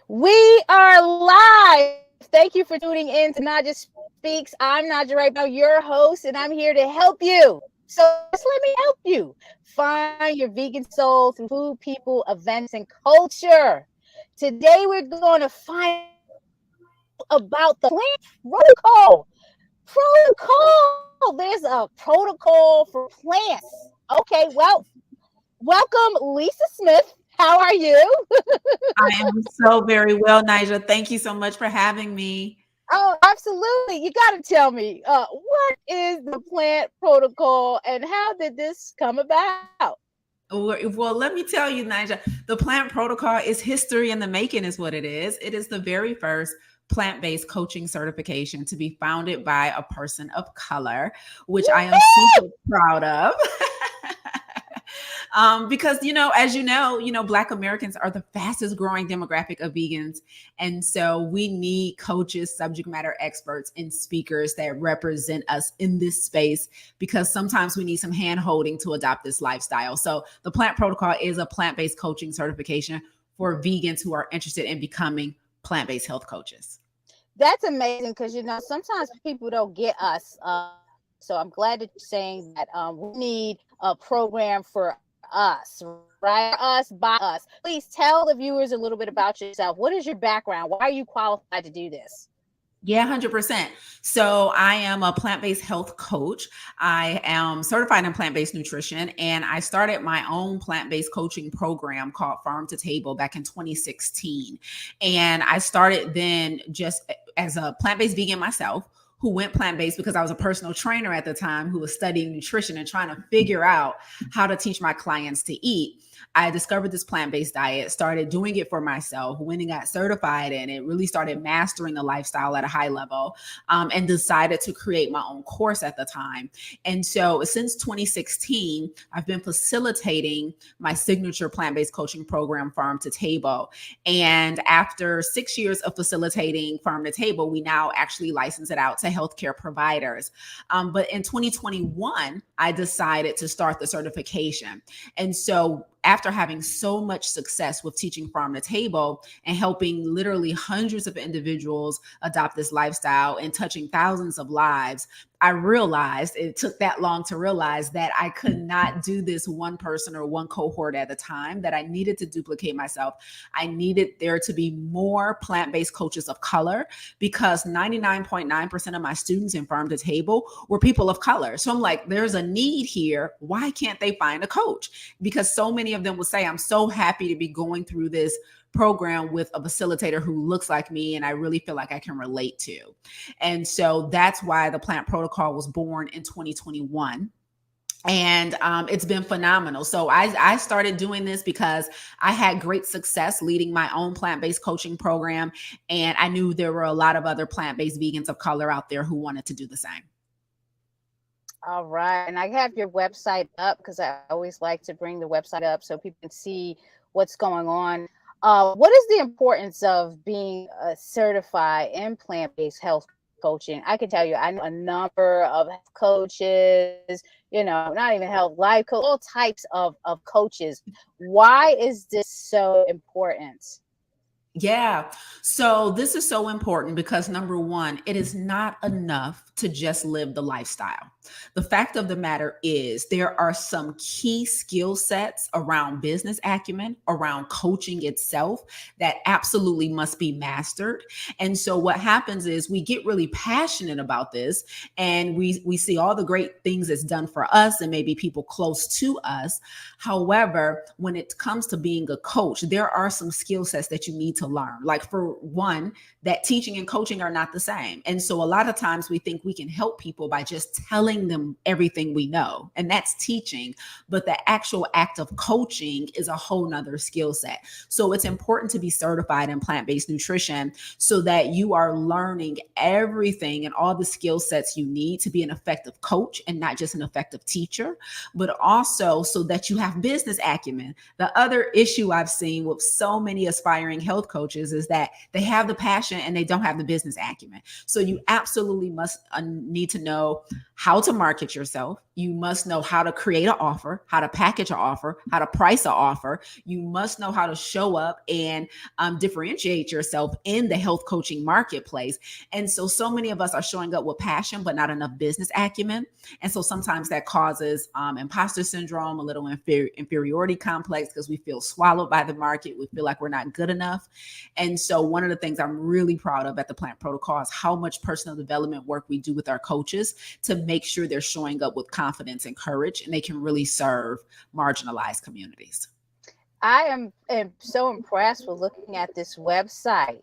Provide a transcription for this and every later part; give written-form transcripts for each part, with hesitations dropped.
We are live. Thank you for tuning in to Naijha Speaks. I'm Naijha right now, your host, and I'm here to help you. So just let me help you find your vegan soul through food, people, events, and culture. Today we're going to find out about the plant protocol. Protocol. There's a protocol for plants. Okay, well, welcome, Lisa Smith. How are you? I am so very well, Naijha. Thank you so much for having me. Oh, absolutely. You got to tell me, what is the plant protocol and how did this come about? Well, let me tell you, Naijha, the plant protocol is history in the making, is what it is. It is the very first plant-based coaching certification to be founded by a person of color, which I am super proud of. Because as Black Americans are the fastest growing demographic of vegans, and so we need coaches, subject matter experts, and speakers that represent us in this space, because sometimes we need some hand holding to adopt this lifestyle. So the Plant Protocol is a plant-based coaching certification for vegans who are interested in becoming plant-based health coaches. That's amazing because sometimes people don't get us. So I'm glad that you're saying that we need a program for us, right? Us by us. Please tell the viewers a little bit about yourself. What is your background? Why are you qualified to do this? Yeah, 100%. So I am a plant-based health coach. I am certified in plant-based nutrition, and I started my own plant-based coaching program called Farm to Table back in 2016. And I started then just as a plant-based vegan myself, who went plant-based because I was a personal trainer at the time who was studying nutrition and trying to figure out how to teach my clients to eat. I discovered this plant-based diet, started doing it for myself, went and got certified in it, really started mastering the lifestyle at a high level, and decided to create my own course at the time. And so since 2016, I've been facilitating my signature plant-based coaching program, Farm to Table. And after 6 years of facilitating Farm to Table, we now actually license it out to healthcare providers. But in 2021, I decided to start the certification. And so after having so much success with teaching Farm to Table and helping literally hundreds of individuals adopt this lifestyle and touching thousands of lives, I realized, it took that long to realize, that I could not do this one person or one cohort at a time, that I needed to duplicate myself. I needed there to be more plant-based coaches of color, because 99.9% of my students in Farm to Table were people of color. So I'm like, there's a need here. Why can't they find a coach? Because so many of them would say, I'm so happy to be going through this program with a facilitator who looks like me and I really feel like I can relate to. And so that's why the Plant Protocol was born in 2021. And it's been phenomenal. So I started doing this because I had great success leading my own plant-based coaching program. And I knew there were a lot of other plant-based vegans of color out there who wanted to do the same. All right. And I have your website up because I always like to bring the website up so people can see what's going on. What is the importance of being certified in plant-based health coaching? I can tell you, I know a number of coaches, not even health, life coach, all types of coaches. Why is this so important? Yeah. So this is so important because, number one, it is not enough to just live the lifestyle. The fact of the matter is there are some key skill sets around business acumen, around coaching itself, that absolutely must be mastered. And so what happens is we get really passionate about this, and we see all the great things it's done for us and maybe people close to us. However, when it comes to being a coach, there are some skill sets that you need to learn. Like, for one, that teaching and coaching are not the same. And so a lot of times we think we can help people by just telling them everything we know, and that's teaching. But the actual act of coaching is a whole nother skill set. So it's important to be certified in plant-based nutrition so that you are learning everything and all the skill sets you need to be an effective coach and not just an effective teacher, but also so that you have business acumen. The other issue I've seen with so many aspiring health coaches is that they have the passion and they don't have the business acumen. So you absolutely must need to know how to market yourself. You must know how to create an offer, how to package an offer, how to price an offer. You must know how to show up and differentiate yourself in the health coaching marketplace. And so many of us are showing up with passion, but not enough business acumen. And so sometimes that causes imposter syndrome, a little inferiority complex, because we feel swallowed by the market. We feel like we're not good enough. And so one of the things I'm really proud of at the Plant Protocol is how much personal development work we do with our coaches to make sure they're showing up with confidence and courage, and they can really serve marginalized communities. I am so impressed with looking at this website.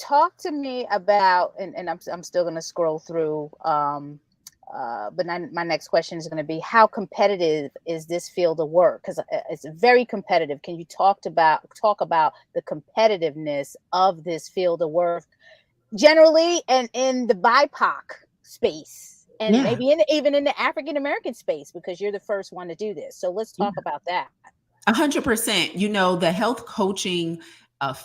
Talk to me about, and I'm still going to scroll through, but my next question is going to be, how competitive is this field of work? Because it's very competitive. Can you talk about the competitiveness of this field of work generally, and in the BIPOC space, and maybe even in the African American space, because you're the first one to do this. So let's talk about that. 100%. The health coaching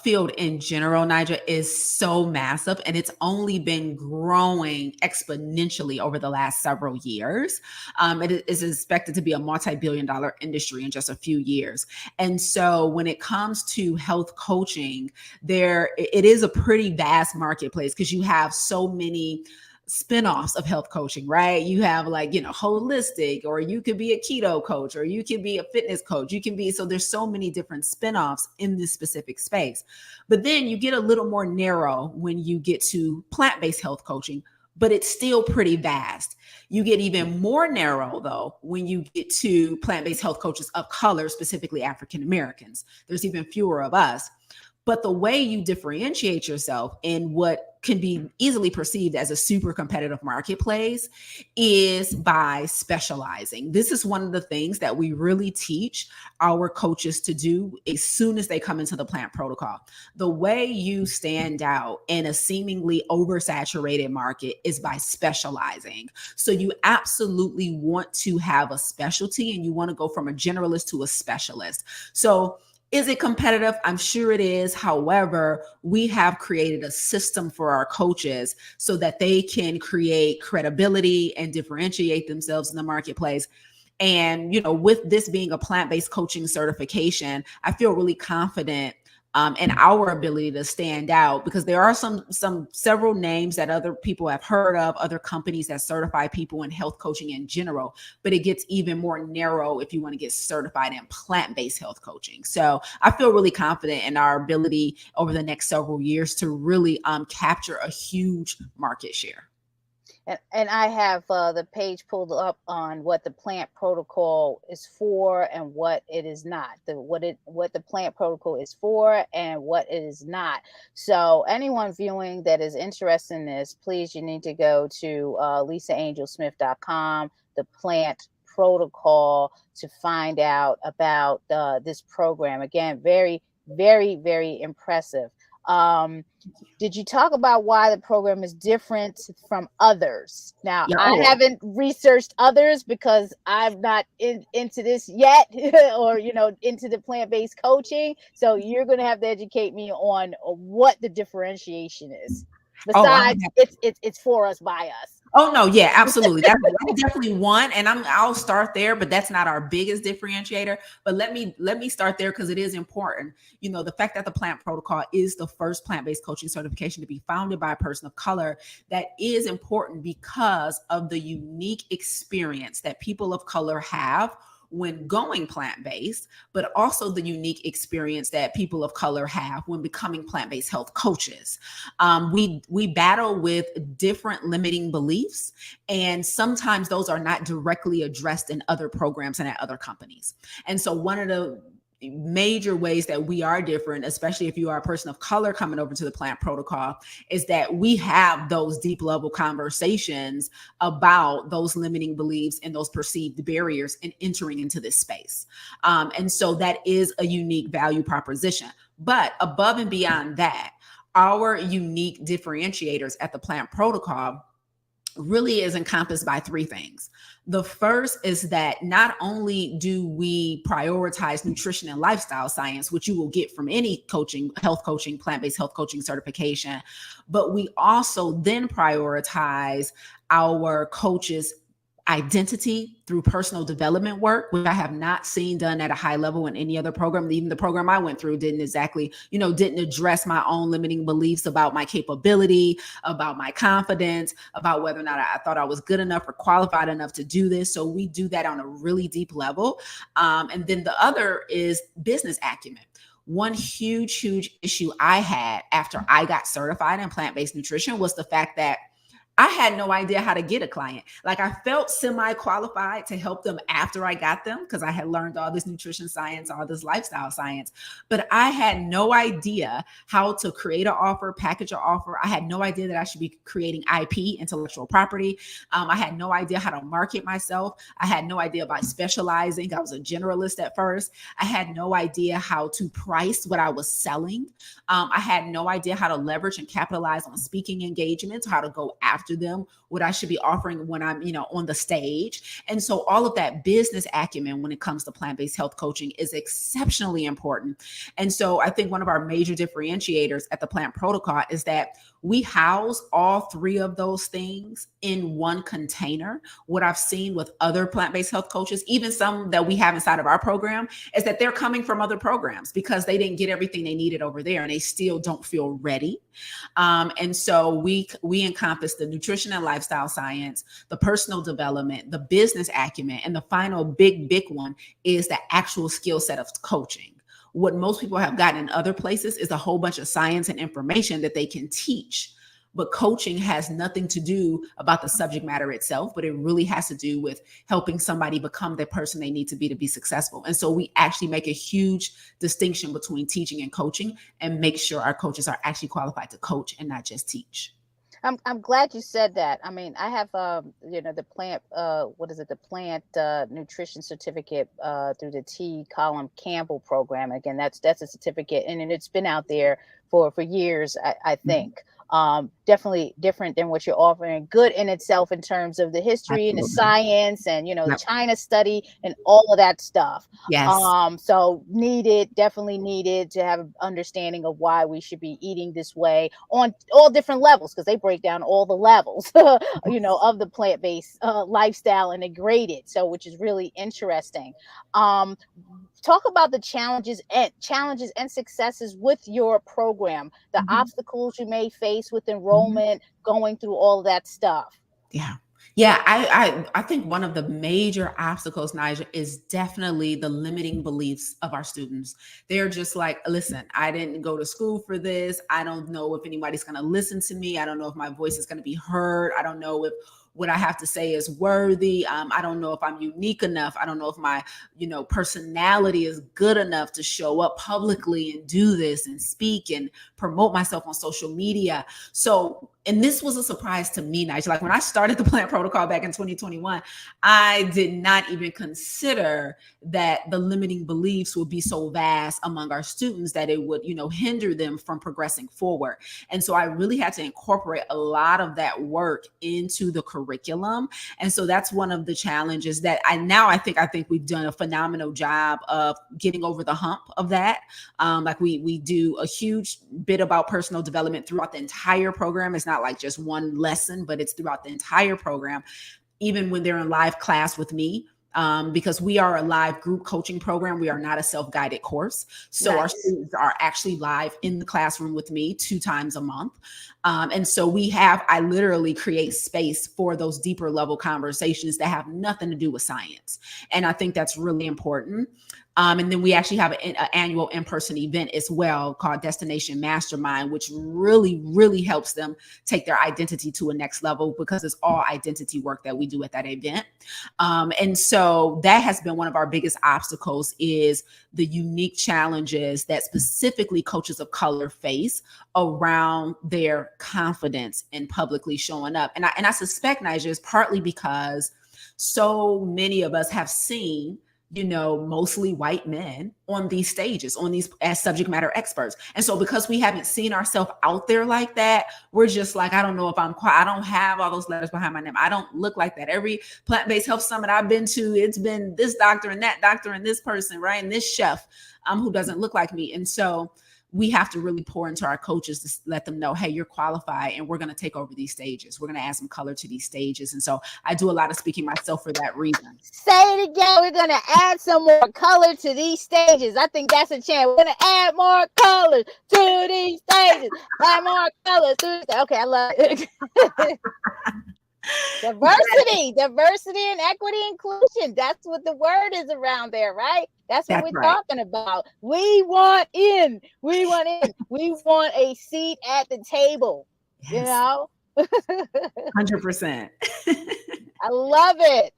field in general, Naijha, is so massive, and it's only been growing exponentially over the last several years. It is expected to be a multi-billion-dollar industry in just a few years. And so when it comes to health coaching, it is a pretty vast marketplace, because you have so many spinoffs of health coaching, right? You have holistic, or you could be a keto coach, or you can be a fitness coach. So there's so many different spinoffs in this specific space. But then you get a little more narrow when you get to plant-based health coaching, but it's still pretty vast. You get even more narrow, though, when you get to plant-based health coaches of color, specifically African Americans. There's even fewer of us. But the way you differentiate yourself in what can be easily perceived as a super competitive marketplace is by specializing. This is one of the things that we really teach our coaches to do as soon as they come into the Plant Protocol. The way you stand out in a seemingly oversaturated market is by specializing. So you absolutely want to have a specialty, and you want to go from a generalist to a specialist. So is it competitive? I'm sure it is. However, we have created a system for our coaches so that they can create credibility and differentiate themselves in the marketplace. And, with this being a plant-based coaching certification, I feel really confident in our ability to stand out, because there are several names that other people have heard of, other companies that certify people in health coaching in general, but it gets even more narrow if you want to get certified in plant-based health coaching. So I feel really confident in our ability over the next several years to really capture a huge market share. And I have the page pulled up on what the Plant Protocol is for and what it is not. What the Plant Protocol is for and what it is not. So anyone viewing that is interested in this, please, you need to go to lisaangelsmith.com, the Plant Protocol, to find out about this program. Again, very, very, very impressive. Did you talk about why the program is different from others? Now, I haven't researched others because I'm not into this yet, or, into the plant-based coaching. So you're going to have to educate me on what the differentiation is. Besides, it's for us, by us. Oh, no. Yeah, absolutely. That's definitely one. And I'll start there, but that's not our biggest differentiator. But let me start there, because it is important. The fact that the Plant Protocol is the first plant-based coaching certification to be founded by a person of color, that is important because of the unique experience that people of color have when going plant-based, but also the unique experience that people of color have when becoming plant-based health coaches. We battle with different limiting beliefs, and sometimes those are not directly addressed in other programs and at other companies. And so one of the major ways that we are different, especially if you are a person of color coming over to the Plant Protocol, is that we have those deep level conversations about those limiting beliefs and those perceived barriers in entering into this space. And so that is a unique value proposition. But above and beyond that, our unique differentiators at the Plant Protocol, really is encompassed by three things. The first is that not only do we prioritize nutrition and lifestyle science, which you will get from any coaching, health coaching, plant-based health coaching certification, but we also then prioritize our coaches' identity through personal development work, which I have not seen done at a high level in any other program. Even the program I went through didn't exactly, didn't address my own limiting beliefs about my capability, about my confidence, about whether or not I thought I was good enough or qualified enough to do this. So we do that on a really deep level. And then the other is business acumen. One huge issue I had after I got certified in plant-based nutrition was the fact that I had no idea how to get a client. Like, I felt semi-qualified to help them after I got them because I had learned all this nutrition science, all this lifestyle science, but I had no idea how to create an offer, package an offer. I had no idea that I should be creating IP, intellectual property. I had no idea how to market myself. I had no idea about specializing. I was a generalist at first. I had no idea how to price what I was selling. I had no idea how to leverage and capitalize on speaking engagements, how to go after them, what I should be offering when I'm, on the stage. And so all of that business acumen when it comes to plant-based health coaching is exceptionally important. And so I think one of our major differentiators at the Plant Protocol is that we house all three of those things in one container. What I've seen with other plant-based health coaches, even some that we have inside of our program, is that they're coming from other programs because they didn't get everything they needed over there and they still don't feel ready. And so we encompass the nutrition and lifestyle science, the personal development, the business acumen, and the final big one is the actual skill set of coaching. What most people have gotten in other places is a whole bunch of science and information that they can teach. But coaching has nothing to do about the subject matter itself, but it really has to do with helping somebody become the person they need to be successful. And so we actually make a huge distinction between teaching and coaching and make sure our coaches are actually qualified to coach and not just teach. I'm glad you said that. I mean, I have the plant the plant nutrition certificate through the T. Colin Campbell program. Again, that's a certificate, and it's been out there for years, I think. Definitely different than what you're offering. Good in itself in terms of the history and the science and the China study and all of that stuff. Yes. So definitely needed to have an understanding of why we should be eating this way on all different levels, because they break down all the levels, of the plant-based lifestyle and they grade it. So, which is really interesting. Talk about the challenges and successes with your program, the obstacles you may face with enrollment, going through all that stuff. Yeah. I think one of the major obstacles, Naijha, is definitely the limiting beliefs of our students. They're just like, listen, I didn't go to school for this. I don't know if anybody's going to listen to me. I don't know if my voice is going to be heard. I don't know if what I have to say is worthy. I don't know if I'm unique enough. I don't know if my, personality is good enough to show up publicly and do this and speak and promote myself on social media. So, and this was a surprise to me, Naijha. Like, when I started the Plant Protocol back in 2021, I did not even consider that the limiting beliefs would be so vast among our students that it would, hinder them from progressing forward. And so I really had to incorporate a lot of that work into the curriculum. And so that's one of the challenges that I think we've done a phenomenal job of getting over the hump of that. Like we do a huge bit about personal development throughout the entire program. It's not like just one lesson, but it's throughout the entire program, even when they're in live class with me. Because we are a live group coaching program. We are not a self-guided course. So Our students are actually live in the classroom with me 2 times a month. And so I literally create space for those deeper level conversations that have nothing to do with science. And I think that's really important. And then we actually have an annual in-person event as well called Destination Mastermind, which really, really helps them take their identity to a next level, because it's all identity work that we do at that event. And so that has been one of our biggest obstacles, is the unique challenges that specifically coaches of color face around their confidence in publicly showing up. And I suspect, Naijha, is partly because so many of us have seen mostly white men on these stages, on these as subject matter experts. And so because we haven't seen ourselves out there like that, we're just like, I don't know if I'm quite, I don't have all those letters behind my name. I don't look like that. Every plant-based health summit I've been to, it's been this doctor and that doctor and this person, right? And this chef who doesn't look like me. And so we have to really pour into our coaches to let them know, hey, you're qualified and we're going to take over these stages. We're going to add some color to these stages. And so I do a lot of speaking myself for that reason. Say it again. We're going to add some more color to these stages. I think that's a chant. We're going to add more color to these stages. Add more color to these stages. Okay, I love it. Diversity and equity inclusion. That's what the word is around there, right? That's what we're talking about. We want in. We want a seat at the table. Yes. 100%. I love it.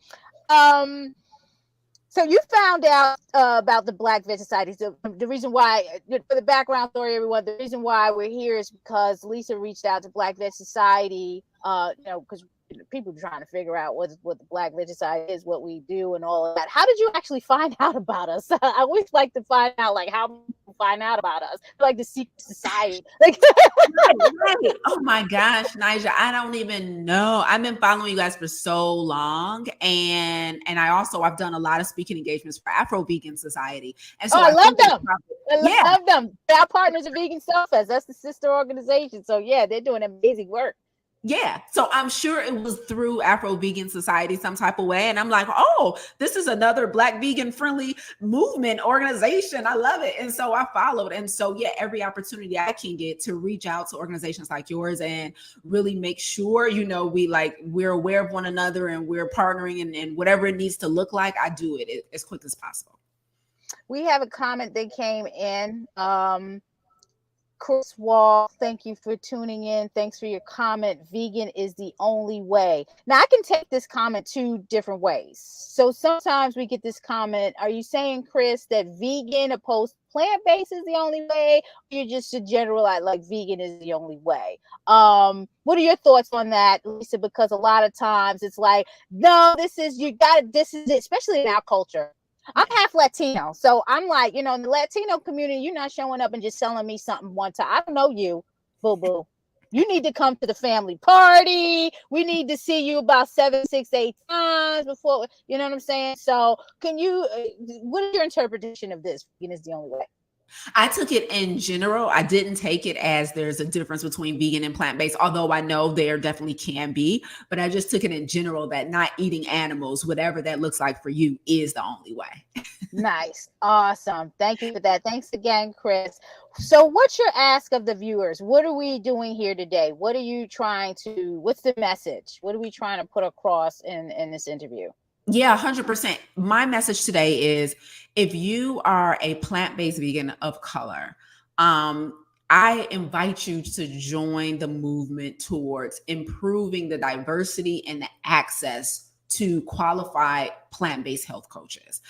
So you found out about the Black Veg Society. So the reason why, for the background story, everyone, the reason why we're here is because Lisa reached out to Black Veg Society, because people trying to figure out what the Black Veg Society is, what we do, and all of that. How did you actually find out about us? I always like to find out, like, how people find out about us, like the secret society. Like, right. Oh my gosh, Naijha, I don't even know. I've been following you guys for so long, and I've done a lot of speaking engagements for Afro Vegan Society, and so I love them. I love them. Our partners at Vegan Self-Fest. That's the sister organization. So yeah, they're doing amazing work. Yeah. So I'm sure it was through Afro Vegan Society some type of way. And I'm like, oh, this is another Black vegan friendly movement organization. I love it. And so I followed. And so, yeah, every opportunity I can get to reach out to organizations like yours and really make sure, we're aware of one another and we're partnering and whatever it needs to look like, I do it as quick as possible. We have a comment that came in. Chris Wall, thank you for tuning in. Thanks for your comment. Vegan is the only way. Now, I can take this comment two different ways. So sometimes we get this comment. Are you saying, Chris, that vegan opposed to plant-based is the only way? Or you're just a general, like vegan is the only way? What are your thoughts on that, Lisa? Because a lot of times it's like, no, this is it, especially in our culture. I'm half Latino, so I'm like, in the Latino community, you're not showing up and just selling me something one time. I don't know you, boo-boo. You need to come to the family party. We need to see you about 7, 6, 8 times before, you know what I'm saying? So what is your interpretation of this? Vegan is the only way. I took it in general. I didn't take it as there's a difference between vegan and plant-based, although I know there definitely can be, but I just took it in general that not eating animals, whatever that looks like for you, is the only way. Nice. Awesome. Thank you for that. Thanks again, Chris. So what's your ask of the viewers? What are we doing here today? What's the message? What are we trying to put across in this interview? Yeah, 100%. My message today is, if you are a plant-based vegan of color, I invite you to join the movement towards improving the diversity and the access to qualified plant-based health coaches.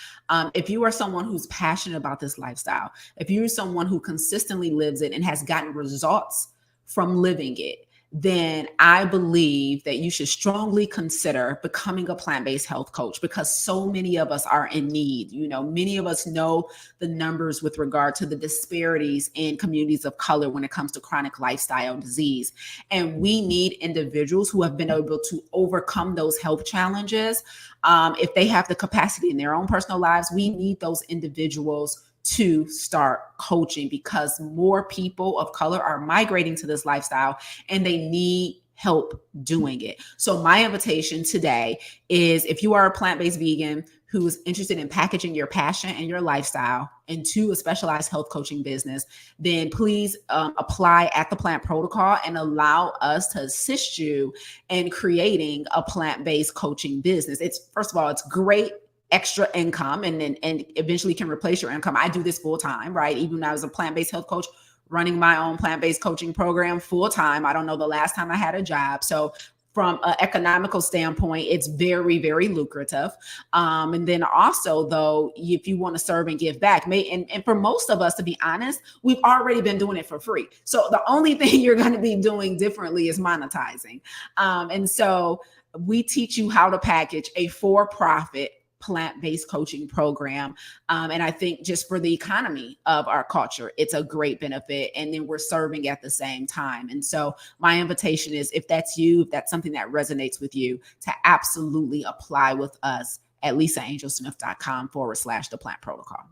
If you are someone who's passionate about this lifestyle, if you're someone who consistently lives it and has gotten results from living it, then I believe that you should strongly consider becoming a plant-based health coach, because so many of us are in need. Many of us know the numbers with regard to the disparities in communities of color when it comes to chronic lifestyle disease. And we need individuals who have been able to overcome those health challenges. If they have the capacity in their own personal lives, we need those individuals to start coaching, because more people of color are migrating to this lifestyle and they need help doing it. So my invitation today is, if you are a plant-based vegan who's interested in packaging your passion and your lifestyle into a specialized health coaching business, then please apply at the Plant Protocol and allow us to assist you in creating a plant-based coaching business. First of all, it's great extra income and eventually can replace your income. I do this full time, right? Even when I was a plant-based health coach, running my own plant-based coaching program full time. I don't know the last time I had a job. So from an economical standpoint, it's very, very lucrative. And then also, though, if you want to serve and give back, and for most of us, to be honest, we've already been doing it for free. So the only thing you're going to be doing differently is monetizing. And so we teach you how to package a for-profit plant-based coaching program. And I think just for the economy of our culture, it's a great benefit. And then we're serving at the same time. And so my invitation is, if that's you, if that's something that resonates with you, to absolutely apply with us at lisaangelsmith.com/the plant protocol.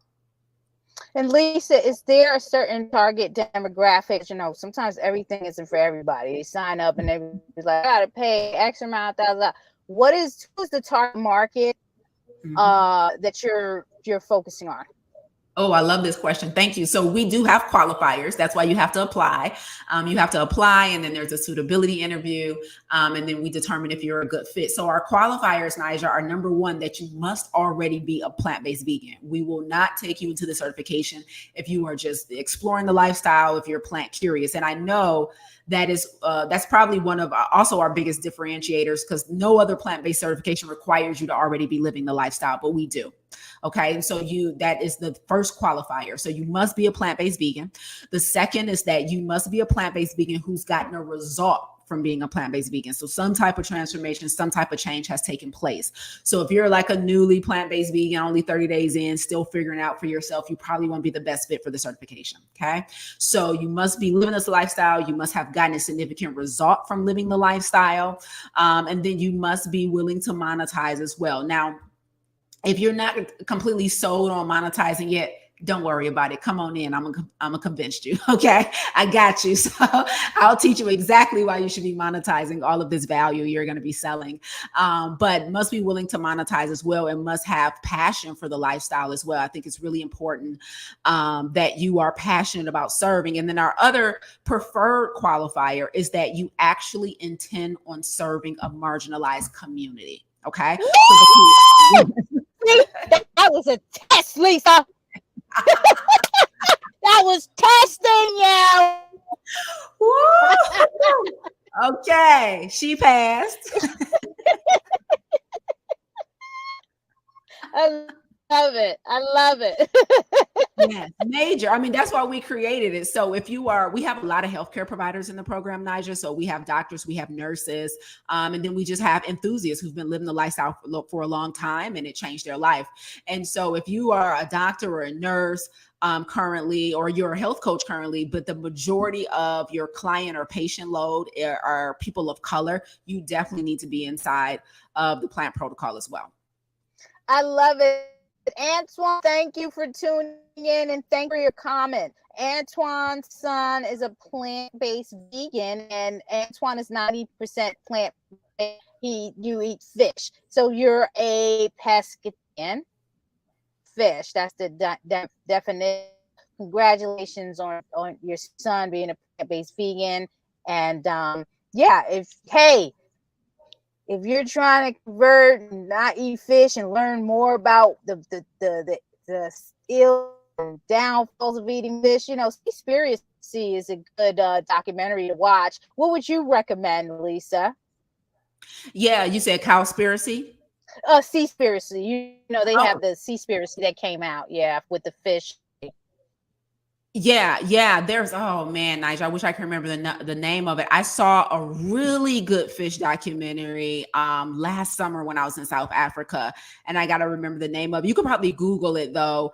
And Lisa, is there a certain target demographic? You know, sometimes everything isn't for everybody. They sign up and they're like, I gotta pay X amount of $1,000. Who's the target market that you're focusing on? Oh, I love this question. Thank you. So we do have qualifiers. That's why you have to apply. You have to apply, and then there's a suitability interview, and then we determine if you're a good fit. So our qualifiers, Naijha, are number one, that you must already be a plant-based vegan. We will not take you into the certification if you are just exploring the lifestyle, if you're plant curious. And I know that's probably one of also our biggest differentiators, because no other plant-based certification requires you to already be living the lifestyle, but we do. Okay. And so that is the first qualifier. So you must be a plant-based vegan. The second is that you must be a plant-based vegan who's gotten a result from being a plant-based vegan. So some type of transformation, some type of change has taken place. So if you're like a newly plant-based vegan, only 30 days in, still figuring out for yourself, you probably won't be the best fit for the certification. Okay. So you must be living this lifestyle. You must have gotten a significant result from living the lifestyle. And then you must be willing to monetize as well. Now, if you're not completely sold on monetizing yet, don't worry about it. Come on in. I'm gonna convince you. Okay. I got you. So I'll teach you exactly why you should be monetizing all of this value you're going to be selling. But must be willing to monetize as well, and must have passion for the lifestyle as well. I think it's really important that you are passionate about serving. And then our other preferred qualifier is that you actually intend on serving a marginalized community. Okay. That was a test, Lisa. That was testing you. Okay, she passed. I love it. I love it. Yes, major. I mean, that's why we created it. So we have a lot of healthcare providers in the program, Naijha. So we have doctors, we have nurses, and then we just have enthusiasts who've been living the lifestyle for a long time, and it changed their life. And so if you are a doctor or a nurse currently, or you're a health coach currently, but the majority of your client or patient load are people of color, you definitely need to be inside of the plant protocol as well. I love it. Antoine, thank you for tuning in, and thank you for your comment. Antoine's son is a plant-based vegan, and Antoine is 90% plant-based. You eat fish, so you're a pescatarian. Fish. That's the definition. Congratulations on your son being a plant-based vegan. And if you're trying to convert and not eat fish and learn more about the ill and downfalls of eating fish, Seaspiracy is a good documentary to watch. What would you recommend, Lisa? Yeah, you said Cowspiracy? Seaspiracy. They have the Seaspiracy that came out, with the fish. Yeah. There's, oh man, Naijha, I wish I could remember the name of it. I saw a really good fish documentary last summer when I was in South Africa, and I got to remember the name of it. You could probably Google it though,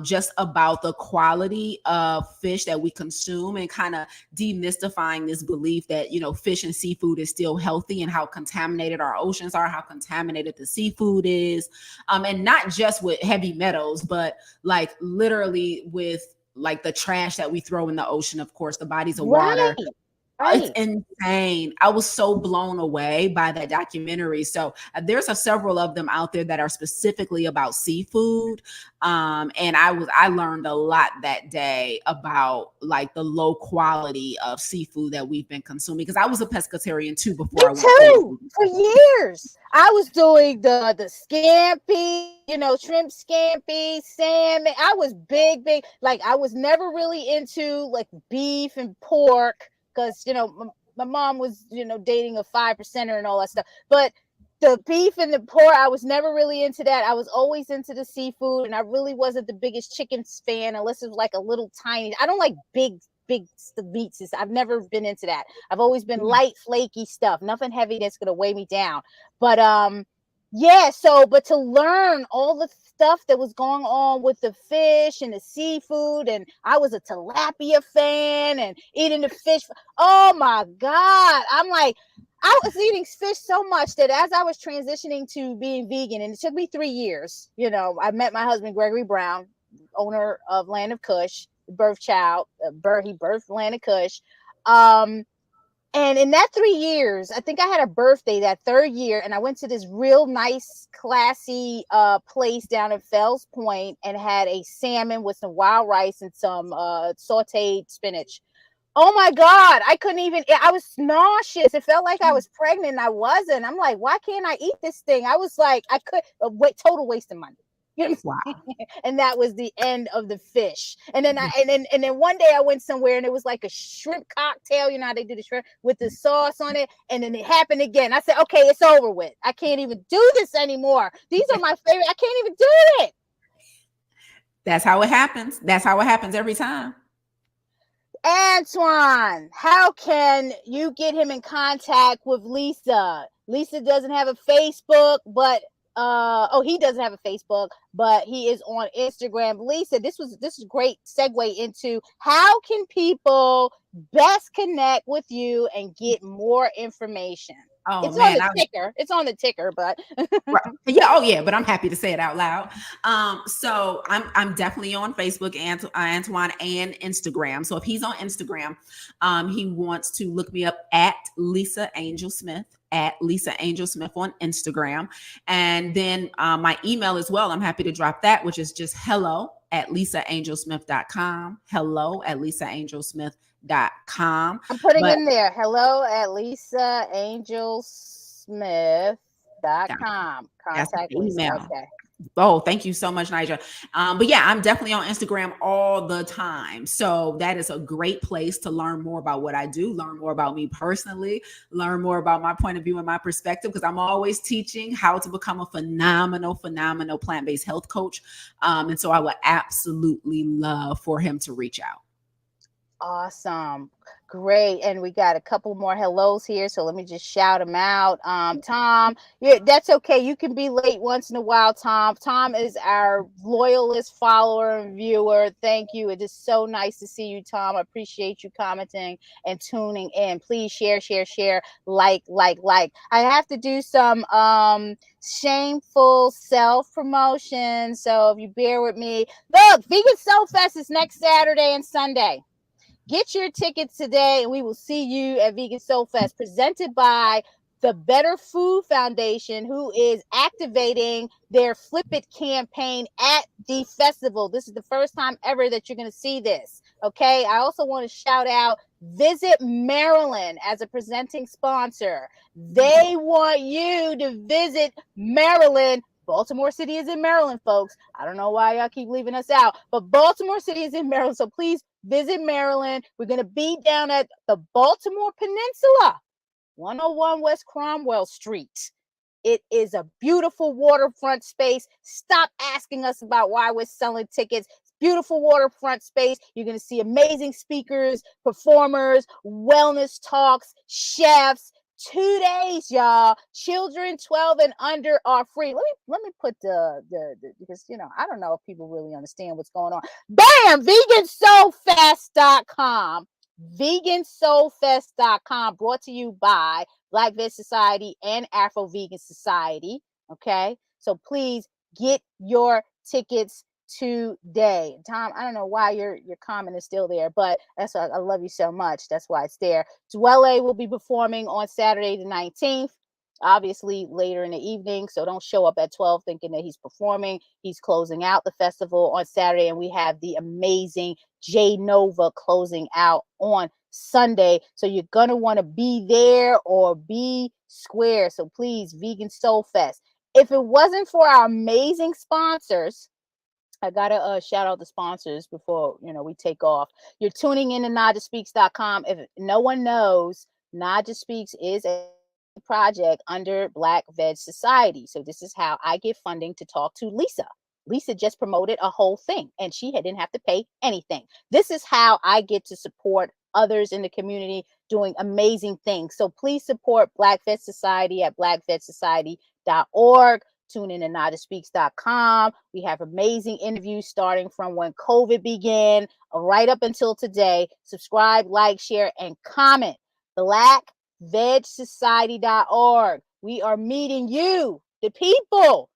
just about the quality of fish that we consume, and kind of demystifying this belief that, fish and seafood is still healthy, and how contaminated our oceans are, how contaminated the seafood is. And not just with heavy metals, but like literally with like the trash that we throw in the ocean, of course, the bodies of water. Right. It's insane. I was so blown away by that documentary. So there's several of them out there that are specifically about seafood. And I learned a lot that day about like the low quality of seafood that we've been consuming, because I was a pescatarian too before I went too, for years. I was doing the scampi, shrimp scampi, salmon. I was big. Like I was never really into like beef and pork, because my mom was dating a 5%er and all that stuff. But the beef and the pork, I was never really into that. I was always into the seafood, and I really wasn't the biggest chicken fan unless it was like a little tiny. I don't like big meats. I've never been into that. I've always been light, flaky stuff, nothing heavy that's gonna weigh me down. But Yeah, so but to learn all the stuff that was going on with the fish and the seafood, and I was a tilapia fan and eating the fish. Oh my God. I'm like, I was eating fish so much that as I was transitioning to being vegan, and it took me 3 years, I met my husband, Gregory Brown, owner of Land of Kush, birth child, he birthed Land of Kush. Um, and in that 3 years, I think I had a birthday that third year, and I went to this real nice, classy place down in Fells Point and had a salmon with some wild rice and some sauteed spinach. Oh my God, I couldn't even, I was nauseous. It felt like I was pregnant. I wasn't. I'm like, why can't I eat this thing? I was like, I could, total waste of money. You know? Wow. And that was the end of the fish. And then and then one day I went somewhere and it was like a shrimp cocktail. You know how they do the shrimp with the sauce on it. And then it happened again. I said, okay, it's over with. I can't even do this anymore. These are my favorite. I can't even do it. That's how it happens. That's how it happens every time. Antoine, how can you get him in contact with Lisa? Lisa doesn't have a Facebook, but he doesn't have a Facebook, but he is on Instagram. Lisa, this is a great segue into how can people best connect with you and get more information. Oh It's on man, the ticker. It's on the ticker, but right. Yeah, oh yeah, but I'm happy to say it out loud. So I'm definitely on Facebook and Antoine and Instagram. So if he's on Instagram, he wants to look me up at Lisa Angel Smith. At Lisa Angel Smith on Instagram. And then my email as well. I'm happy to drop that, which is just hello@lisaangelsmith.com. Hello@lisaangelsmith.com. I'm putting in there hello@lisaangelsmith.com. That's my Contact Lisa. email. Okay. Oh, thank you so much, Naijha. But yeah, I'm definitely on Instagram all the time. So that is a great place to learn more about what I do, learn more about me personally, learn more about my point of view and my perspective, because I'm always teaching how to become a phenomenal plant-based health coach. And so I would absolutely love for him to reach out. Awesome. Great. And we got a couple more hellos here. So let me just shout them out. Tom, yeah, that's okay. You can be late once in a while, Tom. Tom is our loyalist follower and viewer. Thank you. It is so nice to see you, Tom. I appreciate you commenting and tuning in. Please share, like. I have to do some shameful self-promotion. So if you bear with me. Look, Vegan Soul Fest is next Saturday and Sunday. Get your tickets today, and we will see you at Vegan Soul Fest, presented by the Better Food Foundation, who is activating their Flip It campaign at the festival. This is the first time ever that you're going to see this. Okay. I also want to shout out Visit Maryland as a presenting sponsor. They want you to visit Maryland. Baltimore City is in Maryland, folks. I don't know why y'all keep leaving us out, but Baltimore City is in Maryland. So please visit Maryland. We're going to be down at the Baltimore Peninsula, 101 West Cromwell Street. It is a beautiful waterfront space. Stop asking us about why we're selling tickets. Beautiful waterfront space. You're going to see amazing speakers, performers, wellness talks, chefs. 2 days, y'all. Children 12 and under are free. Let me put the because I don't know if people really understand what's going on. Bam! vegansoulfest.com. vegansoulfest.com, brought to you by Black Veg Society and Afro Vegan Society. Okay, so please get your tickets today. Tom, I don't know why your comment is still there, but that's I love you so much. That's why it's there. Dwelle will be performing on Saturday the 19th, obviously later in the evening. So don't show up at 12 thinking that he's performing. He's closing out the festival on Saturday, and we have the amazing J Nova closing out on Sunday. So you're gonna want to be there or be square. So please, Vegan Soul Fest. If it wasn't for our amazing sponsors, I gotta shout out the sponsors before we take off. You're tuning in to NaijhaSpeaks.com. If no one knows, Naijha Speaks is a project under Black Veg Society. So this is how I get funding to talk to Lisa. Lisa just promoted a whole thing, and she didn't have to pay anything. This is how I get to support others in the community doing amazing things. So please support Black Veg Society at blackvegsociety.com. naijaspeaks.org. Tune in to naijaspeaks.com. We have amazing interviews starting from when COVID began right up until today. Subscribe, like, share, and comment. BlackVegSociety.org. We are meeting you, the people,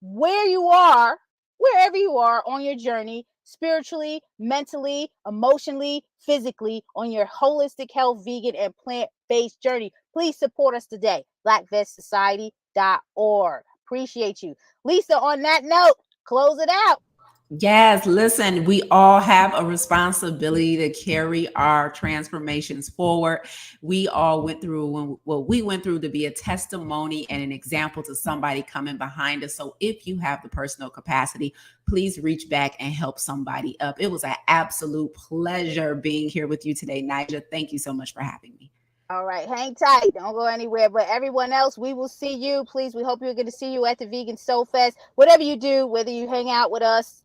where you are, wherever you are on your journey, spiritually, mentally, emotionally, physically, on your holistic health, vegan, and plant-based journey. Please support us today. BlackVegSociety.org. Appreciate you. Lisa, on that note, close it out. Yes, listen, we all have a responsibility to carry our transformations forward. We all went through what we went through to be a testimony and an example to somebody coming behind us. So if you have the personal capacity, please reach back and help somebody up. It was an absolute pleasure being here with you today, Naijha. Thank you so much for having me. All right, hang tight. Don't go anywhere. But everyone else, we will see you. Please, we hope you're going to see you at the Vegan Soul Fest. Whatever you do, whether you hang out with us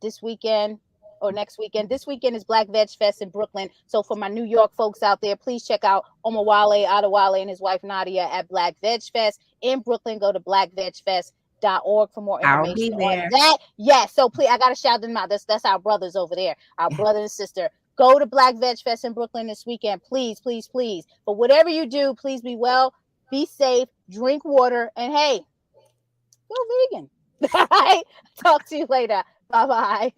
this weekend or next weekend. This weekend is Black Veg Fest in Brooklyn. So for my New York folks out there, please check out Omawale Adewale and his wife Nadia at Black Veg Fest in Brooklyn. Go to blackvegfest.org for more I'll be information on there. that. Yes, so please, I gotta shout them out. That's our brothers over there, our brother and sister. Go to Black Veg Fest in Brooklyn this weekend, please, please, please. But whatever you do, please be well, be safe, drink water, and hey, go vegan. All right. Talk to you later. Bye bye.